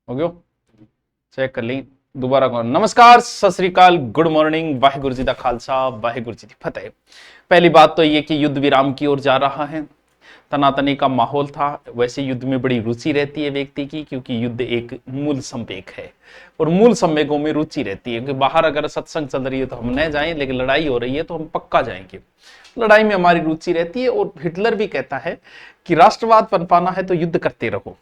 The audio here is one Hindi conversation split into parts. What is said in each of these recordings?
हो गयो, चेक कर ली दोबारा कौन। नमस्कार, सत श्री अकाल, गुड मॉर्निंग, वाहिगुरु जी का खालसा, वाहिगुरु जी की फतेह। पहली बात तो ये कि युद्ध विराम की ओर जा रहा है। तनातनी का माहौल था। वैसे युद्ध में बड़ी रुचि रहती है व्यक्ति की, क्योंकि युद्ध एक मूल संवेग है और मूल संवेगों में रुचि रहती है। कि बाहर अगर सत्संग चल रही है तो हम न जाएं, लेकिन लड़ाई हो रही है तो हम पक्का जाएंगे। लड़ाई में हमारी रुचि रहती है। और हिटलर भी कहता है कि राष्ट्रवाद पनपाना है तो युद्ध करते रहो।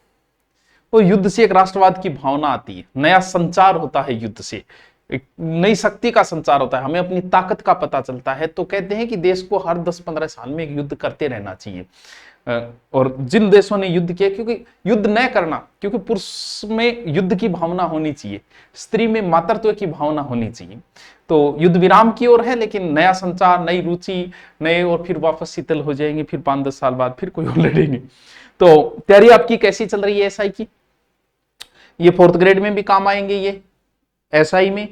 तो युद्ध से एक राष्ट्रवाद की भावना आती है, नया संचार होता है युद्ध से, एक नई शक्ति का संचार होता है, हमें अपनी ताकत का पता चलता है। तो कहते हैं कि देश को हर 10-15 साल में एक युद्ध करते रहना चाहिए। और जिन देशों ने युद्ध किया, क्योंकि युद्ध न करना, क्योंकि पुरुष में युद्ध की भावना होनी चाहिए, स्त्री में मातृत्व की भावना होनी चाहिए। तो युद्ध विराम की ओर है, लेकिन नया संचार, नई रुचि, नए, और फिर वापस शीतल हो जाएंगे, फिर 5-10 साल बाद फिर कोई और लड़ेंगे। तो तैयारी आपकी कैसी चल रही है एसआई की? ये 4th ग्रेड में भी काम आएंगे, ये एसआई में,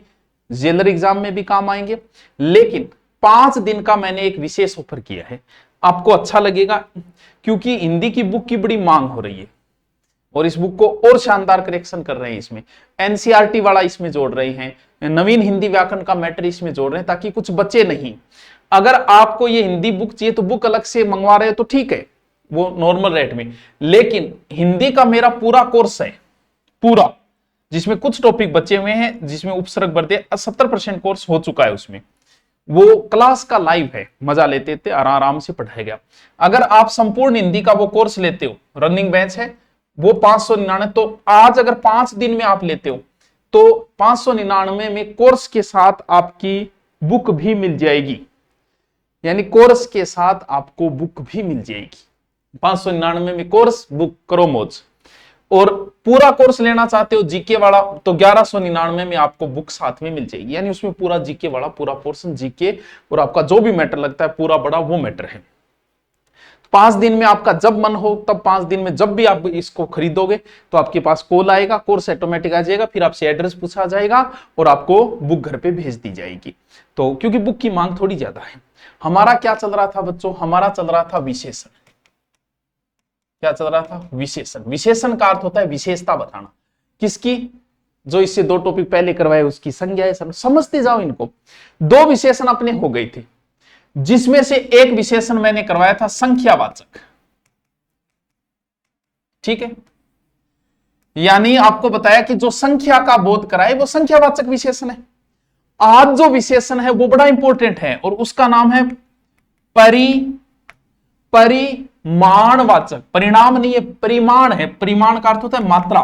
जेलर एग्जाम में भी काम आएंगे। लेकिन 5 दिन का मैंने एक विशेष ऑफर किया है, आपको अच्छा लगेगा, क्योंकि हिंदी की बुक की बड़ी मांग हो रही है और इस बुक को और शानदार करेक्शन कर रहे हैं। इसमें एनसीईआरटी वाला इसमें जोड़ रहे हैं, नवीन हिंदी व्याकरण का मैटर इसमें जोड़ रहे हैं, ताकि कुछ बचे नहीं। अगर आपको ये हिंदी बुक चाहिए तो बुक अलग से मंगवा रहे हो तो ठीक है, वो नॉर्मल रेट में। लेकिन हिंदी का मेरा पूरा कोर्स है, पूरा, जिसमें कुछ टॉपिक बचे हुए हैं, जिसमें उपसर्ग बढ़ते 70% कोर्स हो चुका है। उसमें वो क्लास का लाइव है, मजा लेते थे, आराम से पढ़ाया गया। अगर आप संपूर्ण हिंदी का वो कोर्स लेते हो, रनिंग बैच है, वो 599। तो आज अगर 5 दिन में आप लेते हो तो 599 में कोर्स के साथ आपकी बुक भी मिल जाएगी, यानी कोर्स के साथ आपको बुक भी मिल जाएगी। 599 में कोर्स, बुक करो मौज। और पूरा कोर्स लेना चाहते हो जीके वाला, तो 1199 में आपको बुक साथ में मिल जाएगी, यानी उसमें पूरा जीके वाला पूरा पोर्शन, जीके और आपका जो भी मैटर लगता है पूरा बड़ा वो मैटर है। 5 दिन में आपका जब मन हो तब, 5 दिन में जब भी आप इसको खरीदोगे तो आपके पास कॉल आएगा, कोर्स ऑटोमेटिक आ जाएगा, फिर आपसे एड्रेस पूछा जाएगा और आपको बुक घर पे भेज दी जाएगी। तो क्योंकि बुक की मांग थोड़ी ज्यादा है। हमारा क्या चल रहा था बच्चों? हमारा चल रहा था विशेषण। क्या चल रहा था? विशेषण। विशेषण का अर्थ होता है विशेषता बताना। किसकी? जो इससे 2 टॉपिक पहले करवाए उसकी संज्ञा है। समझते जाओ इनको। 2 विशेषण अपने हो गए थे, जिसमें से एक विशेषण मैंने करवाया था संख्यावाचक। ठीक है, यानी आपको बताया कि जो संख्या का बोध कराए वो संख्यावाचक विशेषण है। आज जो विशेषण है वो बड़ा इंपॉर्टेंट है और उसका नाम है परिमाणवाचक। परिणाम नहीं है, परिमाण है। परिमाण का अर्थ होता है मात्रा।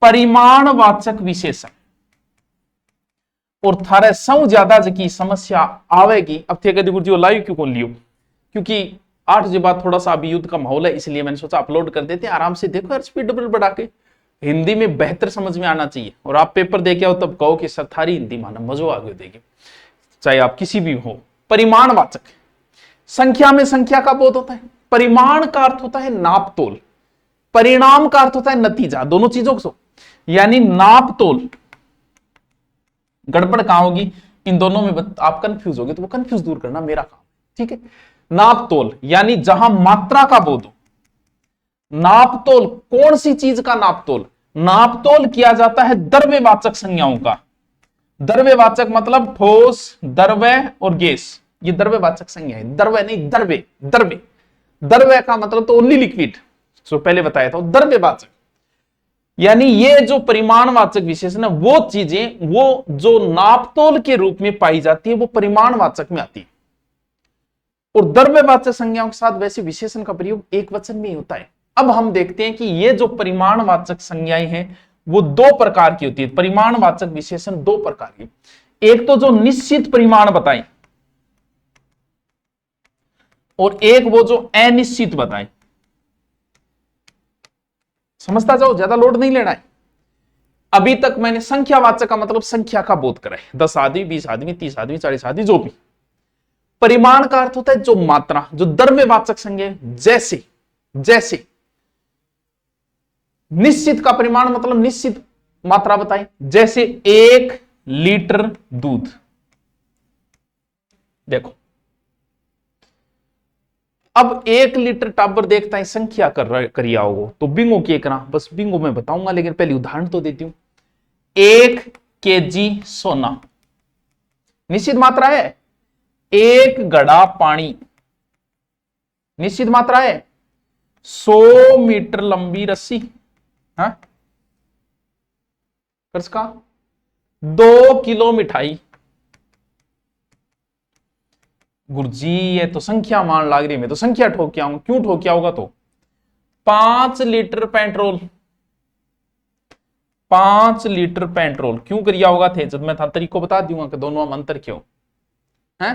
परिमाणवाचक विशेषण। और थारे सौ ज्यादा की समस्या आवेगी। अब थे गुरु जी लाइव क्यों खोल लियो? क्योंकि 8 बजे बाद थोड़ा सा अभी युद्ध का माहौल है, इसलिए मैंने सोचा अपलोड कर देते हैं। आराम से देखो यार, स्पीड डबल बढ़ा के। हिंदी में बेहतर समझ में आना चाहिए, और आप पेपर दे के आओ तब कहो कि सर थारी हिंदी माना मजो आगे देगी, चाहे आप किसी भी हो। परिमाणवाचक। संख्या में संख्या का बोध होता है। परिमाण का अर्थ होता है नापतोल, परिणाम का अर्थ होता है नतीजा, दोनों चीजों को। यानी नापतोल। गड़बड़ कहां होगी इन दोनों में? आप कंफ्यूज होगे तो वो कंफ्यूज दूर करना मेरा काम। ठीक है, नापतोल यानी जहां मात्रा का बोध हो। नापतोल, कौन सी चीज का नापतोल? नापतोल किया जाता है द्रव्यवाचक संज्ञाओं का। द्रव्यवाचक मतलब ठोस, द्रव्य और गैस, ये द्रव्यवाचक संज्ञा है। द्रव्य नहीं, द्रव्य। द्रव्य, द्रव्य का मतलब तो ओनली लिक्विड, जो पहले बताया था। द्रव्यवाचक यानी ये जो परिमाणवाचक विशेषण है, वो चीजें, वो जो नापतोल के रूप में पाई जाती है, वो परिमाणवाचक में आती है। और द्रव्यवाचक संज्ञाओं के साथ वैसे विशेषण का प्रयोग एक वचन में ही होता है। अब हम देखते हैं कि ये जो परिमाणवाचक संज्ञाएं हैं वो 2 प्रकार की होती है। परिमाणवाचक विशेषण 2 प्रकार की। एक तो जो निश्चित परिमाण बताएं, और एक वो जो अनिश्चित बताएं। समझता जाओ, ज्यादा लोड नहीं लेना है। अभी तक मैंने संख्यावाचक का मतलब संख्या का बोध कराए, 10 आदमी, 20 आदमी, 30 आदमी, 40 आदमी, जो भी। परिमाण का अर्थ होता है जो मात्रा, जो द्रव्यवाचक संज्ञा, जैसे जैसे। निश्चित का परिमाण मतलब निश्चित मात्रा बताई, जैसे 1 लीटर दूध। देखो अब 1 लीटर टाबर देखता है संख्या करिया होगो तो बिंगो के करा, बस बिंगो मैं बताऊंगा, लेकिन पहले उदाहरण तो देती हूं। 1 केजी सोना, निश्चित मात्रा है। 1 घड़ा पानी, निश्चित मात्रा है। 100 मीटर लंबी रस्सी, हाँ का 2 किलो मिठाई। गुरुजी ये तो संख्या मान लाग रही, मैं तो संख्या ठोक के आऊंगा। क्यों ठोक के आऊंगा? तो 5 लीटर पेट्रोल, 5 लीटर पेट्रोल क्यों करिया होगा थे, जब मैं था तरीको बता दूंगा कि दोनों में अंतर क्यों है।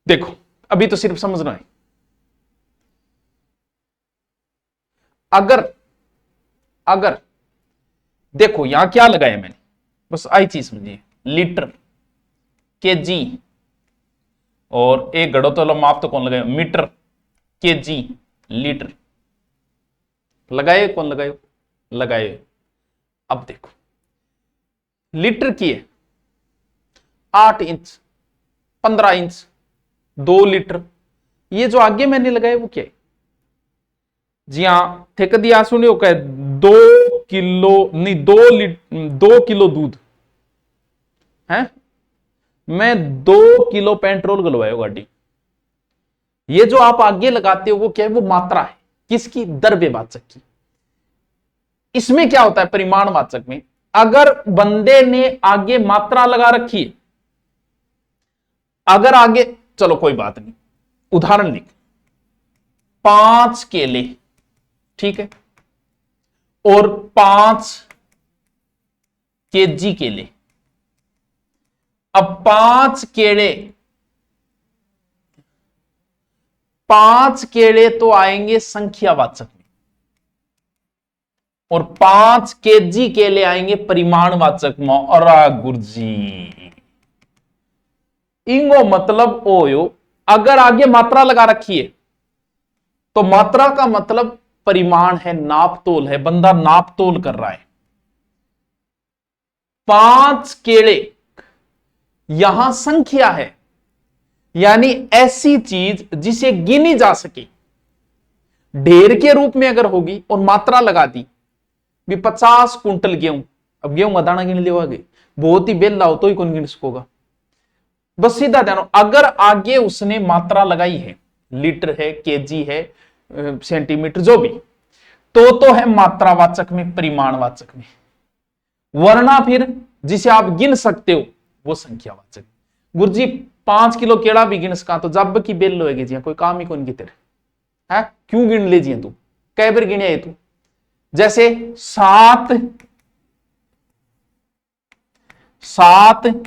देखो अभी तो सिर्फ समझना है। अगर देखो यहां क्या लगाया मैंने, बस आई चीज समझिए। लीटर, केजी, और 1 घड़ो तो माप तो कौन लगाए, मीटर, केजी, लीटर। लगाए कौन लगाए? लगाए। अब देखो लीटर की है 8 इंच, 15 इंच, 2 लीटर। ये जो आगे मैंने लगाया वो क्या है? जी हां, थे कदी आ सुनियो कहे 2 किलो नहीं, 2 किलो दूध है, मैं 2 किलो पेट्रोल गलवायो गाड़ी। ये जो आप आगे लगाते हो वो क्या है? वो मात्रा है। किसकी? द्रव्यवाचक की। इसमें क्या होता है परिमाणवाचक में? अगर बंदे ने आगे मात्रा लगा रखी है, अगर आगे, चलो कोई बात नहीं, उदाहरण लिख, 5 केले, ठीक है, और 5 केजी केले। अब 5 केले, 5 केले तो आएंगे संख्यावाचक में, और 5 केजी केले आएंगे परिमाणवाचक में। और गुरुजी इंगो मतलब ओयो, अगर आगे मात्रा लगा रखी है तो मात्रा का मतलब परिमाण है, नाप तोल है, बंदा नाप तोल कर रहा है। 5 केले यहां संख्या है, यानी ऐसी चीज जिसे गिनी जा सके। ढेर के रूप में अगर होगी और मात्रा लगा दी भी 50 कुंटल गेहूं, अब गेहूं का दाना गिन लियो आगे, बहुत ही बेला हो तो ही कौन गिन सकोगा। बस सीधा ध्यान, अगर आगे उसने मात्रा लगाई है, लीटर है, केजी है, सेंटीमीटर, जो भी, तो है मात्रावाचक में, परिमाणवाचक में। वरना फिर जिसे आप गिन सकते हो वो संख्यावाचक। गुरुजी 5 किलो केड़ा भी गिन सका तो जब की बेल होएगी जी, कोई काम ही कौन की तेरे है, क्यों गिन ले जी तू, कै बार गिने तू। जैसे 7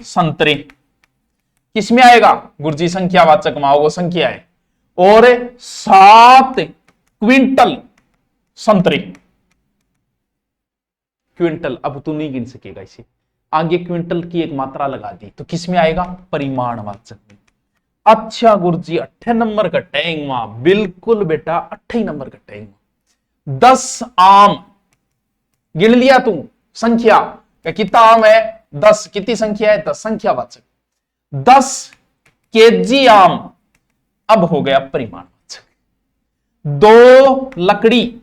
संतरे किसमें आएगा? गुरुजी संख्यावाचक में, वो संख्या है। और 7 क्विंटल संतरे, क्विंटल, अब तू नहीं गिन सकेगा इसे, आगे क्विंटल की एक मात्रा लगा दी तो किसमें आएगा? परिमाणवाचक में। अच्छा गुरुजी 8 नंबर कटेंगे, बिल्कुल बेटा 8 नंबर कटेंगे। 10 आम गिन लिया तू, संख्या कितना आम है? 10, कितनी संख्या है? 10, संख्यावाचक। 10 केजी आम, अब हो गया परिमाणवाचक। 2 लकड़ी,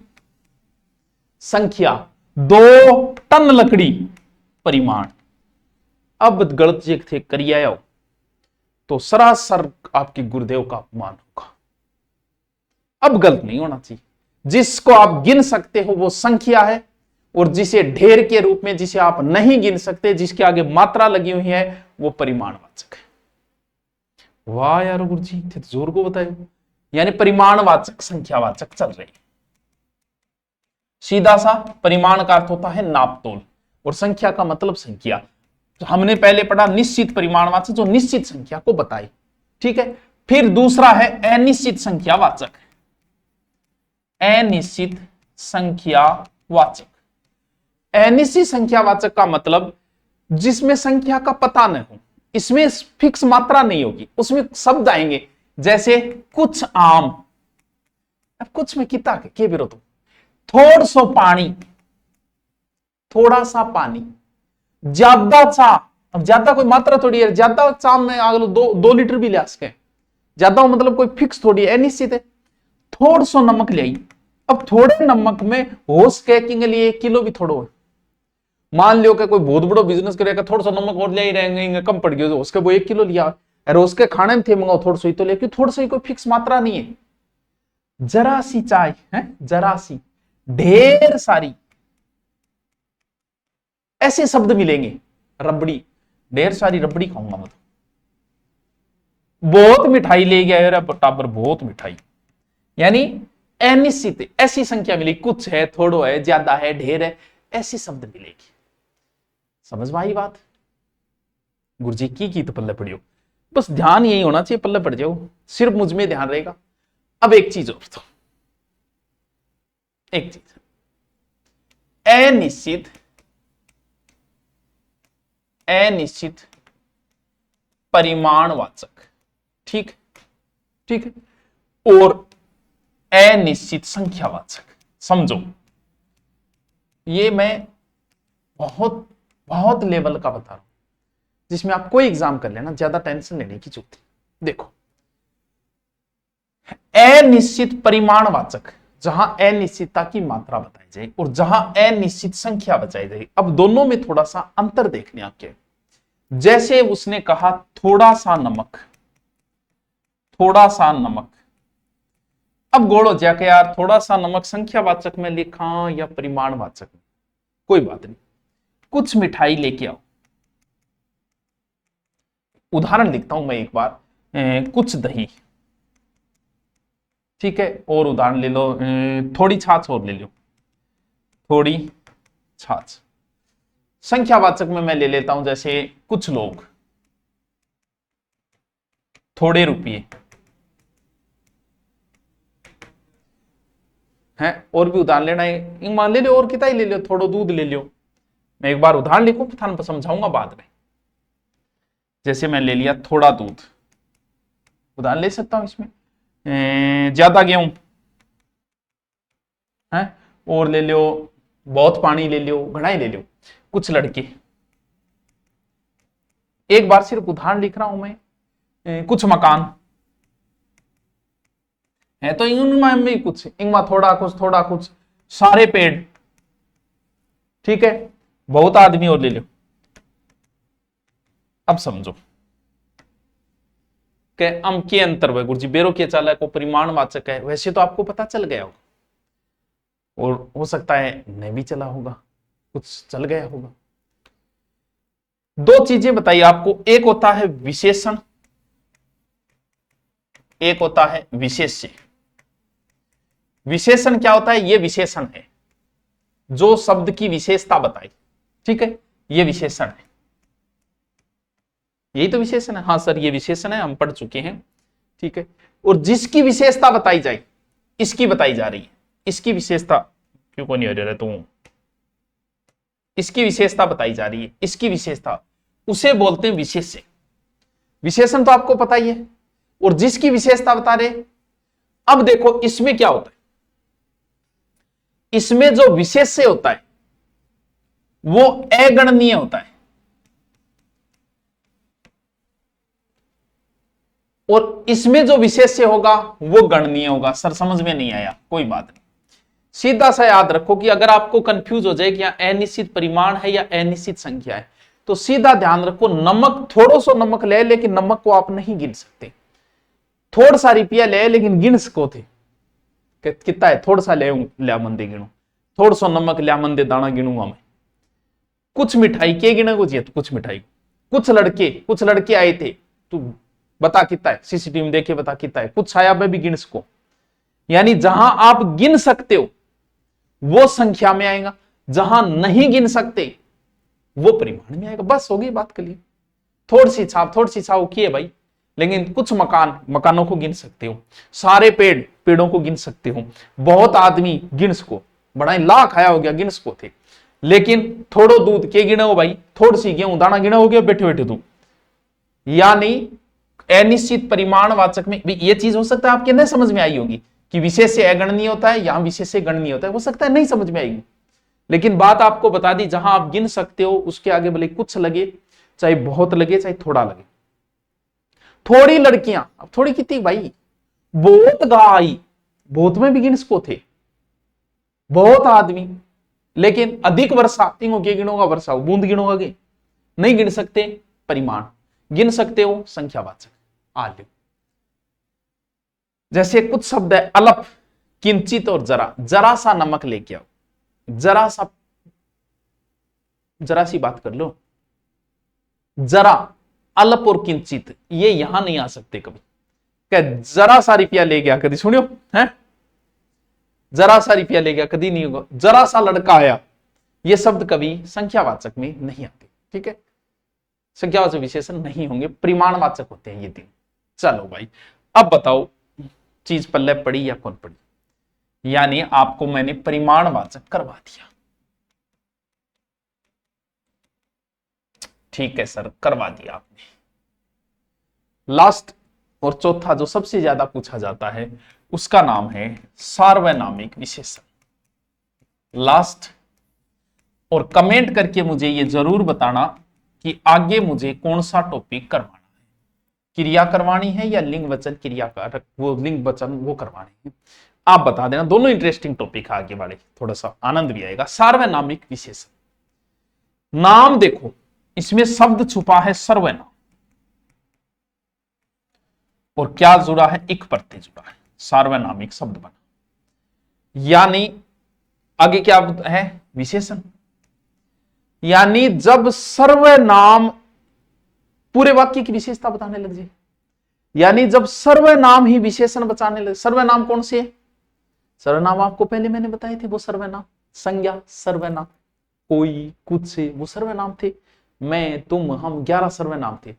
संख्या। 2 टन लकड़ी, परिमाण। अब गलत जे थे करिया तो सरासर आपके गुरुदेव का अपमान होगा। अब गलत नहीं होना चाहिए। जिसको आप गिन सकते हो वो संख्या है, और जिसे ढेर के रूप में, जिसे आप नहीं गिन सकते, जिसके आगे मात्रा लगी हुई है, वो परिमाणवाचक है। वाह यार गुरुजी, थे तो जोर को बताए। यानी परिमाणवाचक संख्यावाचक चल रही। सीधा सा परिमाण का अर्थ होता है नापतोल, और संख्या का मतलब संख्या। तो हमने पहले पढ़ा निश्चित परिमाणवाचक, जो निश्चित संख्या को बताए, ठीक है। फिर दूसरा है अनिश्चित संख्यावाचक, अनिश्चित संख्यावाचक। अनिश्चित संख्यावाचक का मतलब जिसमें संख्या का पता न हो, इसमें फिक्स मात्रा नहीं होगी, उसमें शब्द आएंगे जैसे कुछ आम, अब कुछ में कितना के विरोध, थोड़ा सा पानी, थोड़ा सा पानी, ज्यादा चा, अब ज्यादा कोई मात्रा थोड़ी है, ज्यादा चा में अगलो 2 लीटर भी ले सके, ज्यादा हो मतलब कोई फिक्स थोड़ी है, अनिश्चित है। थोड़ा सा नमक ले आई, अब थोड़े नमक में होश कैकिंग के लिए 1 किलो भी थोड़ो है। मान लियो कि कोई बहुत बड़ा बिजनेस करेगा, थोड़ा सा नमक और ले ही रहेंगे, कम पड़ गया उसके वो 1 किलो लिया, अरे उसके खाने में थे मंगाओ थोड़ा सा ही तो ले, क्यों थोड़ा सा ही कोई फिक्स मात्रा नहीं है। जरा सी चाय है, जरा सी, ढेर सारी, ऐसे शब्द मिलेंगे। रबड़ी, ढेर सारी रबड़ी खाऊंगा मैं तो। बहुत मिठाई ले गया टाबर, बहुत मिठाई, यानी अनिश्चित ऐसी संख्या मिली, कुछ है, थोड़ो है, ज्यादा है, ढेर है, ऐसी शब्द मिलेगी। समझ में आई बात? गुरुजी की तो पल्ले पड़ियो, बस ध्यान यही होना चाहिए, पल्ले पड़ जाओ, सिर्फ मुझ में ध्यान रहेगा। अब एक चीज और तो, एक चीज, अनिश्चित, अनिश्चित परिमाणवाचक, ठीक ठीक है, और अनिश्चित संख्यावाचक। समझो, ये मैं बहुत बहुत लेवल का बता रहा हूं, जिसमें आप कोई एग्जाम कर लेना, ज्यादा टेंशन लेने की जरूरत नहीं। देखो, अनिश्चित परिमाणवाचक, जहां अनिश्चितता की मात्रा बताई जाए और जहां अनिश्चित संख्या बताई जाए, अब दोनों में थोड़ा सा अंतर देखने आपके। जैसे उसने कहा थोड़ा सा नमक, थोड़ा सा नमक, अब गोड़ो जाके यार थोड़ा सा नमक संख्यावाचक में लिखा या परिमाणवाचक में, कोई बात नहीं, कुछ मिठाई लेके आओ। उदाहरण लिखता हूं मैं एक बार, कुछ दही, ठीक है, और उदाहरण ले लो, थोड़ी छाछ और ले लो, थोड़ी छाछ। संख्यावाचक में मैं ले लेता हूं जैसे कुछ लोग, थोड़े रुपये हैं, और भी उदाहरण लेना है, मान ले लो, और कितना ही ले लो, थोड़ा दूध ले लो। मैं एक बार उदाहरण लिखूं, थान समझाऊंगा बाद में। जैसे मैं ले लिया थोड़ा दूध, उदाहरण ले सकता हूं इसमें, ज्यादा गेहूं है, और ले लो बहुत पानी ले लो, घड़ा ही ले लो, कुछ लड़के। एक बार सिर्फ उदाहरण लिख रहा हूं मैं, कुछ मकान है, तो इनमें भी कुछ, इनमें थोड़ा कुछ, सारे पेड़, ठीक है, बहुत आदमी और ले लो। अब समझो कि हम के अंतर हुए गुरुजी, बेरो के चाला को परिमाणवाचक है, वैसे तो आपको पता चल गया होगा, और हो सकता है नहीं भी चला होगा, कुछ चल गया होगा। दो चीजें बताइए आपको, एक होता है विशेषण, एक होता है विशेष्य। विशेषण क्या होता है? ये विशेषण है जो शब्द की विशेषता बताई, ठीक है, ये विशेषण है, यही तो विशेषण है। हाँ सर ये विशेषण है, हम पढ़ चुके हैं, ठीक है। और जिसकी विशेषता बताई जाए, इसकी बताई जा रही है, इसकी विशेषता क्यों को नहीं हो रहा तू, इसकी विशेषता बताई जा रही है, इसकी विशेषता, उसे बोलते हैं विशेष्य। विशेषण तो आपको पता ही है, और जिसकी विशेषता बता रहे। अब देखो इसमें क्या होता है, इसमें जो विशेष्य होता है वो अगणनीय होता है, और इसमें जो विशेष्य होगा वो गणनीय होगा। सर समझ में नहीं आया, कोई बात नहीं, सीधा सा याद रखो कि अगर आपको कंफ्यूज हो जाए कि यहां अनिश्चित परिमाण है या अनिश्चित संख्या है, तो सीधा ध्यान रखो, नमक थोड़ा सा नमक ले, लेकिन नमक को आप नहीं गिन सकते। थोड़ा सा रुपया ले, लेकिन गिन सको थे कितना है, थोड़ा सा ले लिया मंदे गिनू, थोड़ा सा नमक लिया मंदे दाना गिनूंगा मैं। कुछ मिठाई के गिने को चाहिए, तो कुछ मिठाई, कुछ लड़के आए थे, तू बता कितना है, सीसीटीवी में देखे बता कितना है, कुछ छाया में भी गिन सको। यानी जहां आप गिन सकते हो वो संख्या में आएगा, जहां नहीं गिन सकते वो परिमाण में आएगा। बस होगी बात के लिए, थोड़ी सी छाप की है भाई, लेकिन कुछ मकानों को गिन सकते हो, सारे पेड़ों को गिन सकते हो, बहुत आदमी गिन सको, बड़ा लाख आया हो गया गिन सको थे, लेकिन थोड़ो दूध के गिने हो भाई, थोड़ी सी गेहूं दाना गिना हो गया बैठे बैठे तू। यानी अनिश्चित परिमाणवाचक में ये चीज हो सकता है आपके नहीं समझ में आई होगी कि विशेष से अगणनीय होता है, यहां विशेष से गणनीय होता है, हो सकता है नहीं समझ में आएगी, लेकिन बात आपको बता दी, जहां आप गिन सकते हो उसके आगे भले कुछ लगे, चाहे बहुत लगे चाहे थोड़ा लगे, थोड़ी लड़कियां, अब थोड़ी कितनी भाई, बहुत गाय, बहुत में भी गिन को थे, बहुत आदमी, लेकिन अधिक वर्षा तीनों के गिनोगा, वर्षा बूंद गिनोगा कि नहीं गिन सकते, परिमाण गिन सकते हो, संख्यावाचक आल्य। जैसे कुछ शब्द है अलप, किंचित और जरा, जरा सा नमक लेके आओ, जरा सा, जरा सी बात कर लो, जरा, अलप और किंचित ये यहां नहीं आ सकते कभी। क्या जरा सा रुपया ले गया, कभी सुनियो है, जरा सा रुपया ले गया कभी नहीं होगा, जरा सा लड़का आया, ये शब्द कभी संख्यावाचक में नहीं आते। ठीक है, संख्यावाचक विशेषण नहीं होंगे, परिमाणवाचक होते हैं ये तीन। चलो भाई, अब बताओ चीज पल्ले पड़ी या कौन पड़ी, यानी आपको मैंने परिमाणवाचक करवा दिया। ठीक है सर, करवा दिया आपने। लास्ट और चौथा जो सबसे ज्यादा पूछा जाता है उसका नाम है सार्वनामिक विशेषण। लास्ट, और कमेंट करके मुझे ये जरूर बताना कि आगे मुझे कौन सा टॉपिक करवाना है, क्रिया करवानी है या लिंग वचन क्रिया कारक, वो लिंग वचन वो करवाने हैं, आप बता देना। दोनों इंटरेस्टिंग टॉपिक है आगे वाले, थोड़ा सा आनंद भी आएगा। सार्वनामिक विशेषण, नाम देखो इसमें शब्द छुपा है सर्वनाम, और क्या जुड़ा है, इक प्रत्यय जुड़ा है, सार्वनामिक शब्द बना। यानी आगे क्या है, विशेषण, यानी जब सर्वनाम पूरे वाक्य की विशेषता बताने लग जाए, यानी जब सर्वनाम ही विशेषण बताने लगे। सर्वनाम कौन से है, सर्वनाम आपको पहले मैंने बताए थे, वो सर्वनाम, संज्ञा सर्वनाम, कोई, कुछ से, वो सर्वनाम थे, मैं, तुम, हम, 11 सर्वनाम थे।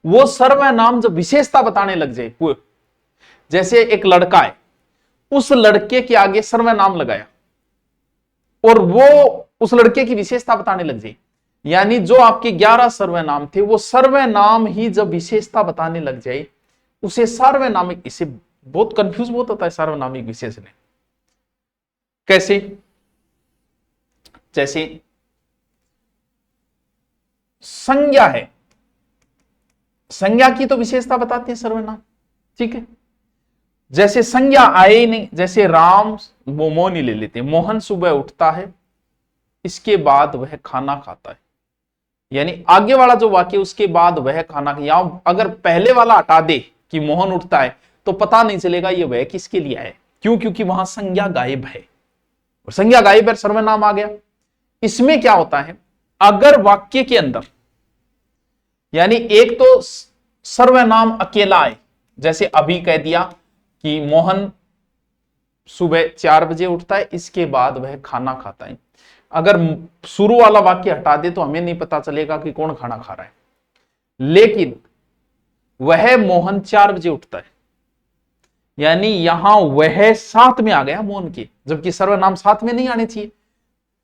वो सर्वनाम जब विशेषता बताने लग जाए, जैसे एक लड़का है, उस लड़के के आगे सर्वनाम लगाया और वो उस लड़के की विशेषता बताने लग जाए, यानी जो आपके 11 सर्वनाम थे वो सर्वनाम ही जब विशेषता बताने लग जाए उसे सार्वनामिक। इसे बहुत कंफ्यूज बहुत होता है सार्वनामिक विशेषण। कैसे, जैसे संज्ञा है, संज्ञा की तो विशेषता बताते हैं सर्वनाम, ठीक है। जैसे संज्ञा आए ही नहीं, जैसे राम, वो मोहन ही ले लेते हैं, मोहन सुबह उठता है, इसके बाद वह खाना खाता है, यानी आगे वाला जो वाक्य उसके बाद वह खाना, या अगर पहले वाला हटा दे कि मोहन उठता है तो पता नहीं चलेगा ये वह किसके लिए है, क्यों, क्योंकि वहां संज्ञा गायब है, और संज्ञा गायब है, सर्वनाम आ गया। इसमें क्या होता है, अगर वाक्य के अंदर, यानी एक तो सर्वनाम अकेला है, जैसे अभी कह दिया कि मोहन सुबह 4 बजे उठता है, इसके बाद वह खाना खाता है, अगर शुरू वाला वाक्य हटा दे तो हमें नहीं पता चलेगा कि कौन खाना खा रहा है, लेकिन वह मोहन 4 बजे उठता है, यानी यहां वह साथ में आ गया मोहन के, जबकि सर्वनाम साथ में नहीं आने चाहिए।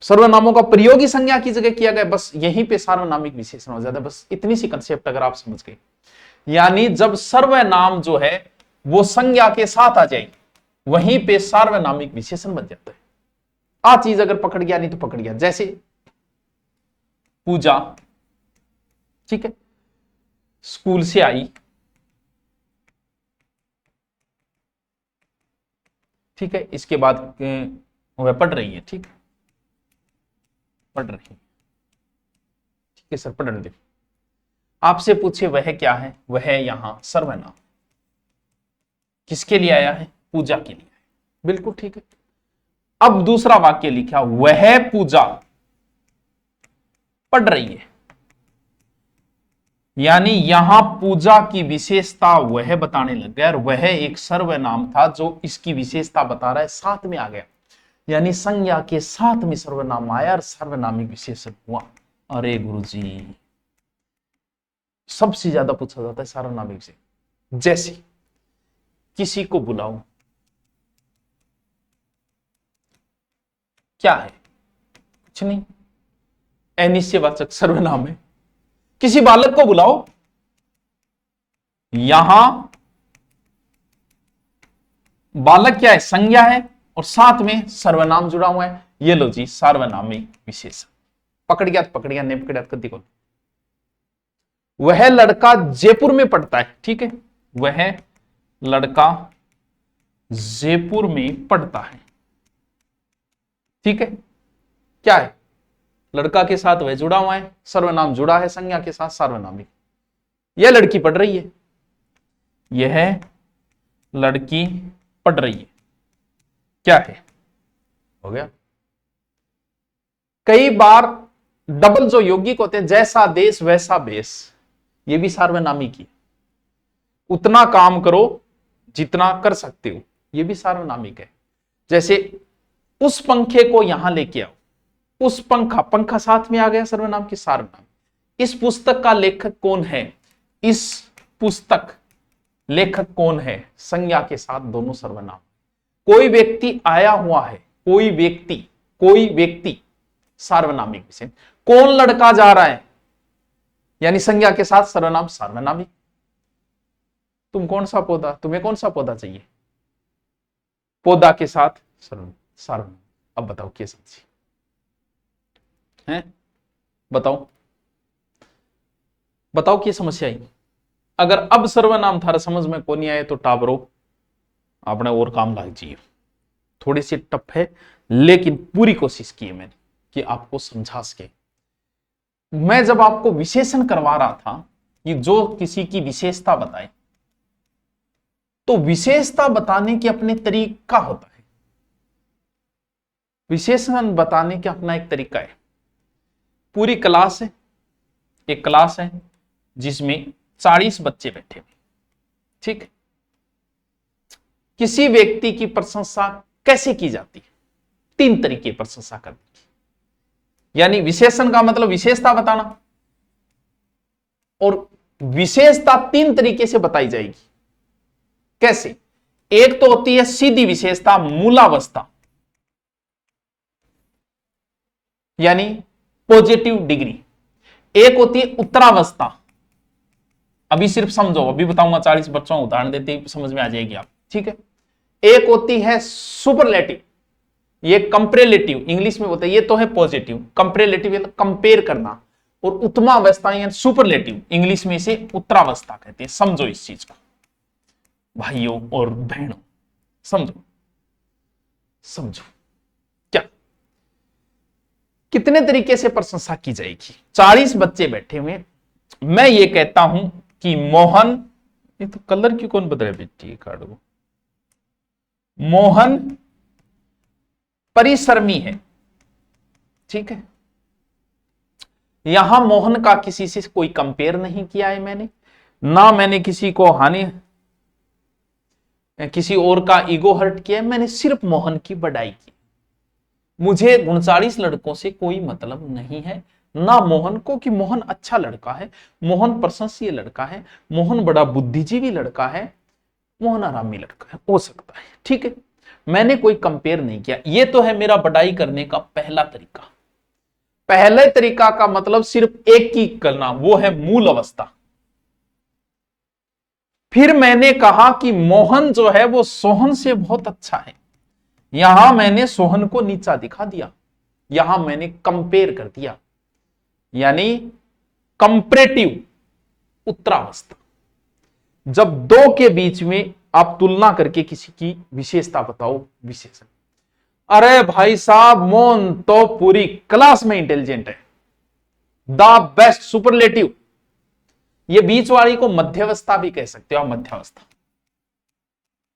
सर्वनामों का प्रयोग ही संज्ञा की जगह किया गया, बस यहीं पे सार्वनामिक विशेषण हो जाता है। बस इतनी सी कंसेप्ट अगर आप समझ गए, यानी जब सर्वनाम जो है वो संज्ञा के साथ आ जाए वहीं पे सार्वनामिक विशेषण बन जाता है। आ चीज अगर पकड़ गया नहीं तो पकड़ गया। जैसे पूजा, ठीक है, स्कूल से आई, ठीक है, इसके बाद वह पढ़ रही है, ठीक, पढ़ रही है, ठीक है सर, पढ़ने दे। आपसे पूछे वह क्या है, वह यहां सर्वनाम, किसके लिए आया है, पूजा के लिए, बिल्कुल ठीक है। अब दूसरा वाक्य लिखा, वह पूजा पढ़ रही है, यानी यहां पूजा की विशेषता वह बताने लग गया, और वह एक सर्वनाम था जो इसकी विशेषता बता रहा है, साथ में आ गया, यानी संज्ञा के साथ में सर्वनाम आया और सार्वनामिक विशेषण हुआ। अरे गुरुजी, सबसे ज्यादा पूछा जाता है सार्वनामिक से। जैसे किसी को बुलाओ, क्या है, कुछ नहीं, अनिश्चयवाचक सर्वनाम है। किसी बालक को बुलाओ, यहां बालक क्या है, संज्ञा है, और साथ में सर्वनाम जुड़ा हुआ है। ये लो जी, सार्वनामिक विशेषण। पकड़ गया तो पकड़ गया, नहीं पकड़ गया तो कद्दी को। वह लड़का जयपुर में पढ़ता है, ठीक है, वह लड़का जयपुर में पढ़ता है, ठीक है। क्या है, लड़का के साथ वह जुड़ा हुआ है, सर्वनाम जुड़ा है संज्ञा के साथ सार्वनामिक। यह लड़की पढ़ रही है, यह लड़की पढ़ रही है, क्या है, हो गया। कई बार डबल जो यौगिक होते हैं, जैसा देश वैसा बेस, ये भी सार्वनामिक ही। उतना काम करो जितना कर सकते हो, ये भी सार्वनामिक है। जैसे उस पंखे को यहां लेके आओ, उस पंखा, पंखा साथ में आ गया सर्वनाम की सार्वनाम। इस पुस्तक का लेखक कौन है, इस पुस्तक लेखक कौन है, संज्ञा के साथ दोनों सर्वनाम। कोई व्यक्ति आया हुआ है, कोई व्यक्ति सार्वनामिक विशेषण। कौन लड़का जा रहा है, यानी संज्ञा के साथ सर्वनाम सार्वनामिक। तुम कौन सा पौधा, तुम्हें कौन सा पौधा चाहिए, पौधा के साथ सर्वनाम। अब बताओ क्या समझी है, बताओ क्या समस्या आई। अगर अब सर्वनाम थारा समझ में को नहीं आए तो टाबरो आपने और काम लाग जाइए। थोड़ी सी टफ है, लेकिन पूरी कोशिश की है मैंने कि आपको समझा सके। मैं जब आपको विशेषण करवा रहा था कि जो किसी की विशेषता बताए, तो विशेषता बताने के अपने तरीका होता है, विशेषण बताने का अपना एक तरीका है। पूरी क्लास है, एक क्लास है जिसमें 40 बच्चे बैठे हुए, ठीक है। किसी व्यक्ति की प्रशंसा कैसे की जाती है, 3 तरीके प्रशंसा करने की। यानी विशेषण का मतलब विशेषता बताना, और विशेषता 3 तरीके से बताई जाएगी। कैसे, एक तो होती है सीधी विशेषता, मूलावस्था, यानी पॉजिटिव डिग्री। एक होती है उत्तरावस्था, अभी सिर्फ समझो, अभी बताऊंगा 40 बच्चों को उदाहरण देते ही समझ में आ जाएगी आप, ठीक है। एक होती है सुपरलेटिव, ये कंपेरेटिव इंग्लिश में होता है, ये तो है पॉजिटिव। कंपेरेटिव कंपेयर करना, और उत्तमावस्था यानी सुपरलेटिव इंग्लिश में इसे उत्तरावस्था कहते हैं। समझो इस चीज को भाइयों और बहनों, समझो क्या, कितने तरीके से प्रशंसा की जाएगी। 40 बच्चे बैठे हुए, मैं ये कहता हूं कि मोहन, ये तो कलर की कौन बदले बेटी कार्ड को, मोहन परिश्रमी है, ठीक है। यहां मोहन का किसी से कोई कंपेयर नहीं किया है मैंने, ना मैंने किसी को हानि, किसी और का ईगो हर्ट किया है, मैंने सिर्फ मोहन की बढ़ाई की। मुझे 39 लड़कों से कोई मतलब नहीं है, ना मोहन को कि मोहन अच्छा लड़का है, मोहन प्रशंसीय लड़का है, मोहन बड़ा बुद्धिजीवी लड़का है, मोहन आरामी लड़का है, हो सकता है, ठीक है। मैंने कोई कंपेयर नहीं किया। ये तो है मेरा बढ़ाई करने का पहला तरीका। पहले तरीका का मतलब सिर्फ एक ही करना, वो है मूल अवस्था। फिर मैंने कहा कि मोहन जो है वो सोहन से बहुत अच्छा है, यहां मैंने सोहन को नीचा दिखा दिया, यहां मैंने कंपेयर कर दिया, यानी कंपैरेटिव उत्तरावस्था। जब दो के बीच में आप तुलना करके किसी की विशेषता बताओ, विशेषण। अरे भाई साहब, मोहन तो पूरी क्लास में इंटेलिजेंट है, द बेस्ट, सुपरलेटिव। ये बीच वाली को मध्यावस्था भी कह सकते हो आप, मध्यावस्था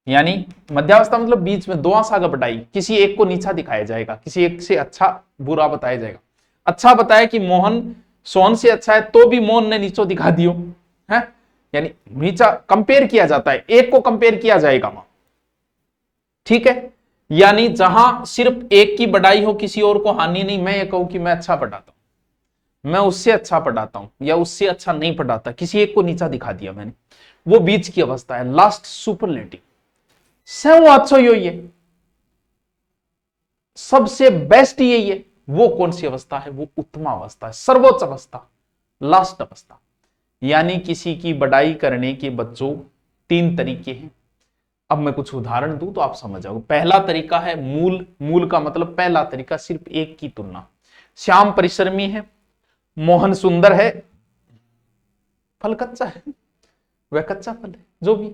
यानी मध्यावस्था मतलब बीच में दो आशा का बटाई, किसी एक को नीचा दिखाया जाएगा, किसी एक से अच्छा बुरा बताया जाएगा। अच्छा बताया कि मोहन सोहन से अच्छा है, तो भी मोहन ने नीचो दिखा दियो है, यानी नीचा कंपेयर किया जाता है, एक को कंपेयर किया जाएगा वहां, ठीक है। यानी जहां सिर्फ एक की बढ़ाई हो, किसी और को हानि नहीं। मैं ये कहूं कि मैं अच्छा पढ़ाता हूं, मैं उससे अच्छा पढ़ाता हूं, या उससे अच्छा नहीं पढ़ाता, किसी एक को नीचा दिखा दिया मैंने, वो बीच की अवस्था है, लास्ट सुपरलेटिव। अच्छा ये सबसे बेस्ट यही है। वो कौन सी अवस्था है, वो उत्तम अवस्था है, सर्वोच्च अवस्था, लास्ट अवस्था। यानी किसी की बढ़ाई करने के बच्चों 3 तरीके हैं। अब मैं कुछ उदाहरण दूं तो आप समझ जाओगे। पहला तरीका है मूल, मूल का मतलब पहला तरीका सिर्फ एक की तुलना। श्याम परिश्रमी है, मोहन सुंदर है, फल कच्चा है, वह कच्चा फल है। जो भी,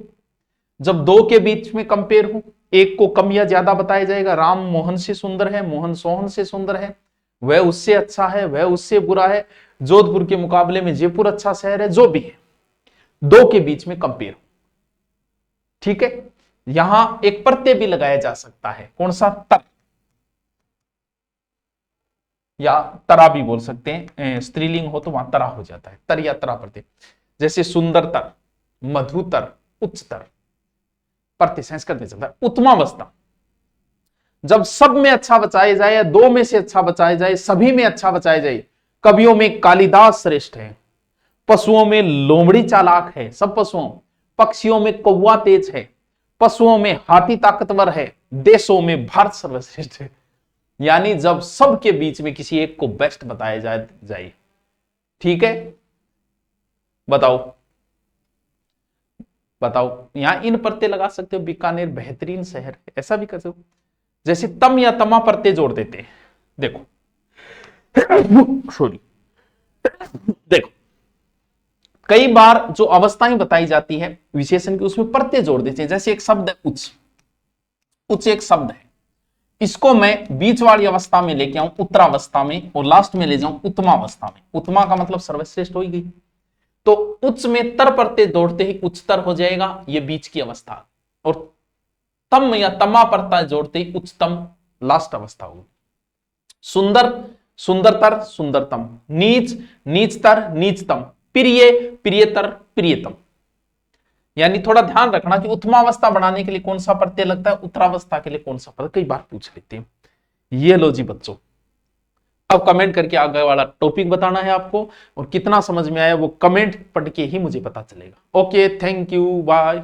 जब दो के बीच में कंपेयर हो, एक को कम या ज्यादा बताया जाएगा, राम मोहन से सुंदर है, मोहन सोहन से सुंदर है, वह उससे अच्छा है, वह उससे बुरा है, जोधपुर के मुकाबले में जयपुर अच्छा शहर है, जो भी है, दो के बीच में कंपेयर हो। ठीक है, यहां एक प्रत्यय भी लगाया जा सकता है, कौन सा? तर, या तरा भी बोल सकते हैं, स्त्रीलिंग हो तो वहां तरा हो जाता है, तर या तरा प्रत्यय। जैसे सुंदरतर, मधुतर, उच्चतर, प्रत्यय संस्कृत में चलता है। उत्तमावस्था, जब सब में अच्छा बचाया जाए, दो में से अच्छा बचाया जाए, सभी में अच्छा बचाया जाए। कवियों में कालिदास श्रेष्ठ है, पशुओं में लोमड़ी चालाक है, सब पशुओं, पक्षियों में कौवा तेज है, पशुओं में हाथी ताकतवर है, देशों में भारत सर्वश्रेष्ठ है। यानी जब सबके बीच में किसी एक को बेस्ट बताया जाए। ठीक है, बताओ बताओ, यहां इन प्रत्यय लगा सकते हो, बीकानेर बेहतरीन शहर है, ऐसा भी कर सकते हो। जैसे तम या तमा प्रत्यय जोड़ देते हैं, देखो सॉरी, देखो कई बार जो अवस्थाएं बताई जाती है विशेषण की, उसमें प्रत्यय जोड़ देते हैं। जैसे एक शब्द है उच्च, उच्च एक शब्द है, इसको मैं बीच वाली अवस्था में लेके आऊं उत्तरावस्था में, और लास्ट में ले जाऊं उत्तमावस्था में। उत्तमा का मतलब सर्वश्रेष्ठ हो गई, तो उच्च में तर प्रत्यय जोड़ते ही उच्चतर हो जाएगा, ये बीच की अवस्था, और तम या तमा प्रत्यय जोड़ते ही उच्चतम लास्ट अवस्था होगी। सुंदर, सुंदरतर, सुंदरतम, नीच, नीचतर, नीचतम, प्रिय, प्रियतर, प्रियतम। यानी थोड़ा ध्यान रखना कि उत्तमावस्था बनाने के लिए कौन सा प्रत्यय लगता है, उत्तरावस्था के लिए कौन सा प्रत्यय, कई बार पूछ लेते हैं। ये लो जी बच्चों, अब कमेंट करके आगे वाला टॉपिक बताना है आपको, और कितना समझ में आया वो कमेंट पढ़ के ही मुझे पता चलेगा। Okay, thank you, bye.